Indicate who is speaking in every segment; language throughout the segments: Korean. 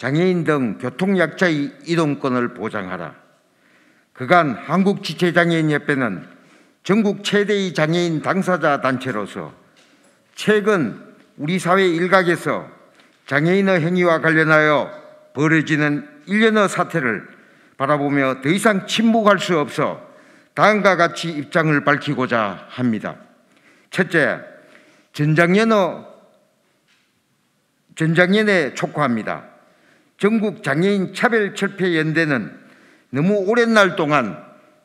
Speaker 1: 장애인 등 교통약자의 이동권을 보장하라. 그간 한국지체장애인협회는 전국 최대의 장애인 당사자 단체로서 최근 우리 사회 일각에서 장애인의 행위와 관련하여 벌어지는 일련의 사태를 바라보며 더 이상 침묵할 수 없어 다음과 같이 입장을 밝히고자 합니다. 첫째, 전장연에 촉구합니다. 전국 장애인 차별철폐연대는 너무 오랜 날 동안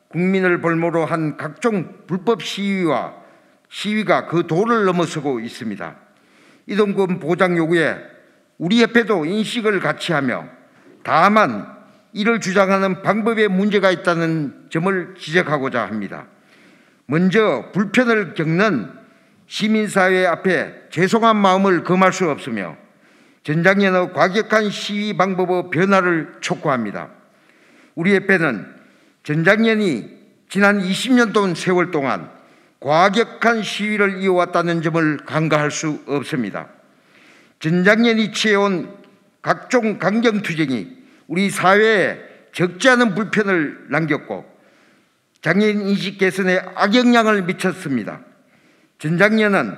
Speaker 1: 국민을 볼모로 한 각종 불법 시위가 그 도를 넘어서고 있습니다. 이동권 보장 요구에 우리 협회도 인식을 같이 하며 다만 이를 주장하는 방법에 문제가 있다는 점을 지적하고자 합니다. 먼저 불편을 겪는 시민사회 앞에 죄송한 마음을 금할 수 없으며 전장연의 과격한 시위 방법의 변화를 촉구합니다. 우리 협회는 전장연이 지난 20년 동 세월 동안 과격한 시위를 이어왔다는 점을 간과할 수 없습니다. 전장연이 취해온 각종 강경투쟁이 우리 사회에 적지 않은 불편을 남겼고 장애인 인식 개선에 악영향을 미쳤습니다. 전장연은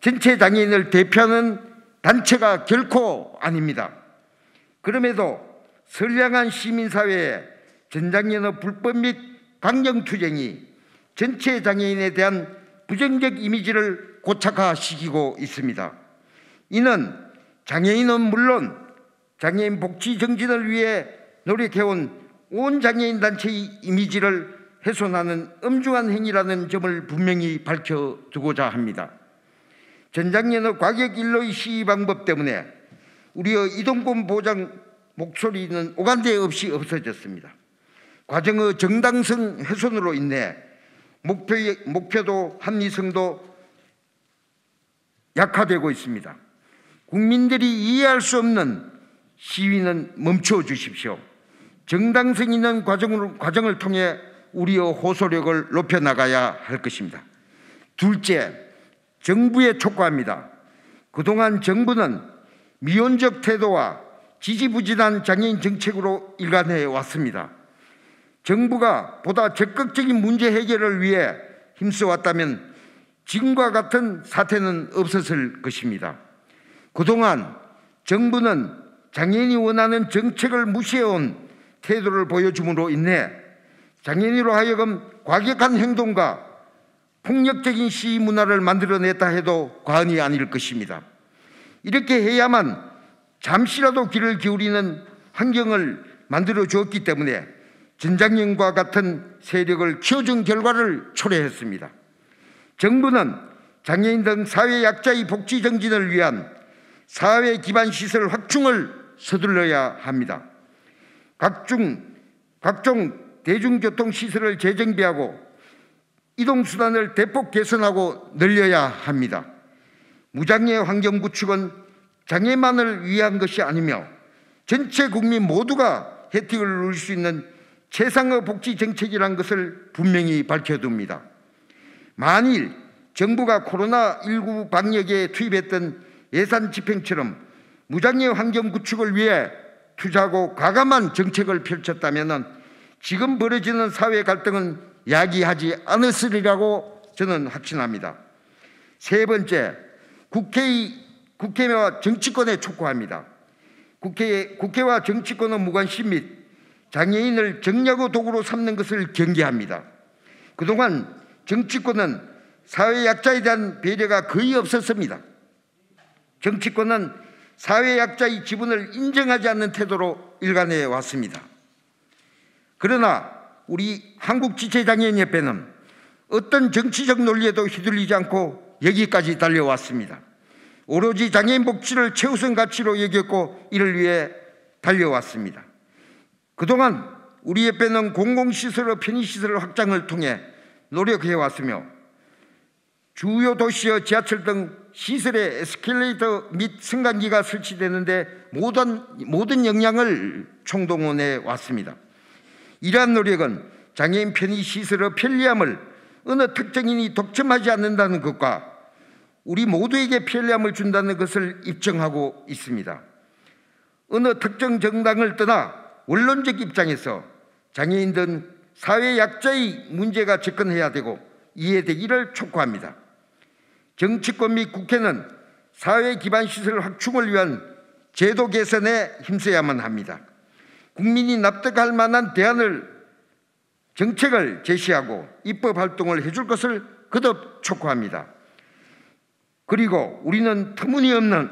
Speaker 1: 전체 장애인을 대표하는 단체가 결코 아닙니다. 그럼에도 선량한 시민사회에 전장연의 불법 및 강경투쟁이 전체 장애인에 대한 부정적 이미지를 고착화시키고 있습니다. 이는 장애인은 물론 장애인 복지 정진을 위해 노력해온 온 장애인 단체의 이미지를 훼손하는 엄중한 행위라는 점을 분명히 밝혀두고자 합니다. 전장연의 과격 일로의 시위 방법 때문에 우리의 이동권 보장 목소리는 오간데 없이 없어졌습니다. 과정의 정당성 훼손으로 인해 목표도 합리성도 약화되고 있습니다. 국민들이 이해할 수 없는 시위는 멈춰 주십시오. 정당성 있는 과정을 통해 우리의 호소력을 높여나가야 할 것입니다. 둘째, 정부에 촉구합니다. 그동안 정부는 미온적 태도와 지지부진한 장애인 정책으로 일관해 왔습니다. 정부가 보다 적극적인 문제 해결을 위해 힘써왔다면 지금과 같은 사태는 없었을 것입니다. 그동안 정부는 장애인이 원하는 정책을 무시해온 태도를 보여줌으로 인해 장애인으로 하여금 과격한 행동과 폭력적인 시위 문화를 만들어냈다 해도 과언이 아닐 것입니다. 이렇게 해야만 잠시라도 귀를 기울이는 환경을 만들어 주었기 때문에 전장연과 같은 세력을 키워준 결과를 초래했습니다. 정부는 장애인 등 사회 약자의 복지 정진을 위한 사회 기반 시설 확충을 서둘러야 합니다. 각종 대중교통 시설을 재정비하고 이동수단을 대폭 개선하고 늘려야 합니다. 무장애 환경 구축은 장애만을 위한 것이 아니며 전체 국민 모두가 혜택을 누릴 수 있는 최상의 복지 정책이라는 것을 분명히 밝혀둡니다. 만일 정부가 코로나19 방역에 투입했던 예산 집행처럼 무장애 환경 구축을 위해 투자하고 과감한 정책을 펼쳤다면 지금 벌어지는 사회 갈등은 야기하지 않았으리라고 저는 확신합니다. 세 번째, 국회와 정치권에 촉구합니다. 국회와 정치권의 무관심 및 장애인을 정략의 도구로 삼는 것을 경계합니다. 그동안 정치권은 사회 약자에 대한 배려가 거의 없었습니다. 정치권은 사회 약자의 지분을 인정하지 않는 태도로 일관해 왔습니다. 그러나 우리 한국지체장애인협회는 어떤 정치적 논리에도 휘둘리지 않고 여기까지 달려왔습니다. 오로지 장애인 복지를 최우선 가치로 여겼고 이를 위해 달려왔습니다. 그동안 우리 협회는 공공시설의 편의시설 확장을 통해 노력해왔으며 주요 도시의 지하철 등 시설에 에스컬레이터 및 승강기가 설치되는데 모든 역량을 총동원해 왔습니다. 이러한 노력은 장애인 편의시설의 편리함을 어느 특정인이 독점하지 않는다는 것과 우리 모두에게 편리함을 준다는 것을 입증하고 있습니다. 어느 특정 정당을 떠나 원론적 입장에서 장애인 등 사회 약자의 문제가 접근해야 되고 이해되기를 촉구합니다. 정치권 및 국회는 사회 기반 시설 확충을 위한 제도 개선에 힘써야만 합니다. 국민이 납득할 만한 정책을 제시하고 입법 활동을 해줄 것을 거듭 촉구합니다. 그리고 우리는 터무니없는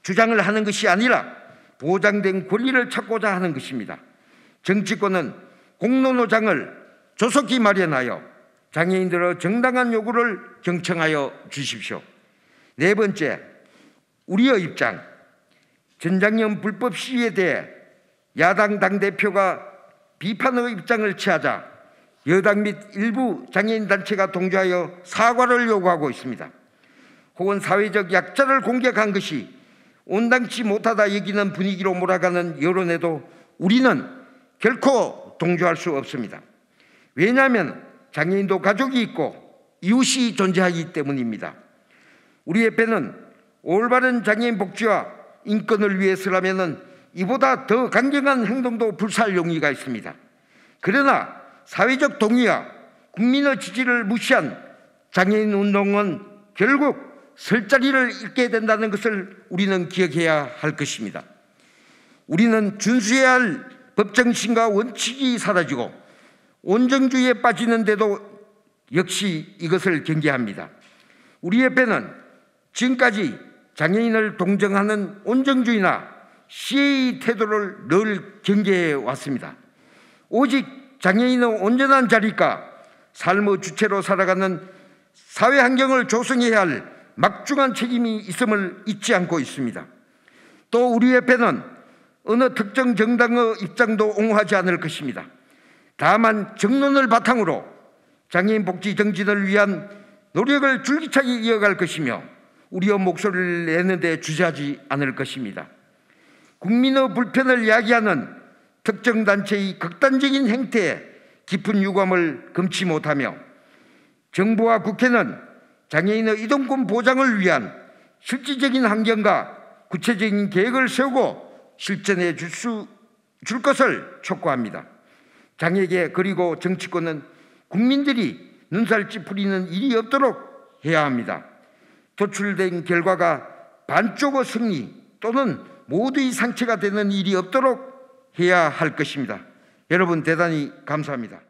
Speaker 1: 주장을 하는 것이 아니라 보장된 권리를 찾고자 하는 것입니다. 정치권은 공론호장을 조속히 마련하여 장애인들의 정당한 요구를 경청하여 주십시오. 네 번째, 우리의 입장. 전장년 불법 시위에 대해 야당 당대표가 비판의 입장을 취하자 여당 및 일부 장애인 단체가 동조하여 사과를 요구하고 있습니다. 혹은 사회적 약자를 공격한 것이 온당치 못하다 여기는 분위기로 몰아가는 여론에도 우리는 결코 동조할 수 없습니다. 왜냐하면 장애인도 가족이 있고 이웃이 존재하기 때문입니다. 우리 협회는 올바른 장애인 복지와 인권을 위해서라면 이보다 더 강경한 행동도 불사할 용의가 있습니다. 그러나 사회적 동의와 국민의 지지를 무시한 장애인 운동은 결국 설 자리를 잃게 된다는 것을 우리는 기억해야 할 것입니다. 우리는 준수해야 할 법정신과 원칙이 사라지고 온정주의에 빠지는데도 역시 이것을 경계합니다. 우리 협회는 지금까지 장애인을 동정하는 온정주의나 시혜의 태도를 늘 경계해 왔습니다. 오직 장애인의 온전한 자리가 삶의 주체로 살아가는 사회 환경을 조성해야 할 막중한 책임이 있음을 잊지 않고 있습니다. 또 우리 협회는 어느 특정 정당의 입장도 옹호하지 않을 것입니다. 다만 정론을 바탕으로 장애인 복지 정진을 위한 노력을 줄기차게 이어갈 것이며 우리의 목소리를 내는 데 주저하지 않을 것입니다. 국민의 불편을 이야기하는 특정 단체의 극단적인 행태에 깊은 유감을 금치 못하며 정부와 국회는 장애인의 이동권 보장을 위한 실질적인 환경과 구체적인 계획을 세우고 실천해 줄 것을 촉구합니다. 장애계 그리고 정치권은 국민들이 눈살 찌푸리는 일이 없도록 해야 합니다. 도출된 결과가 반쪽의 승리 또는 모두의 상처가 되는 일이 없도록 해야 할 것입니다. 여러분 대단히 감사합니다.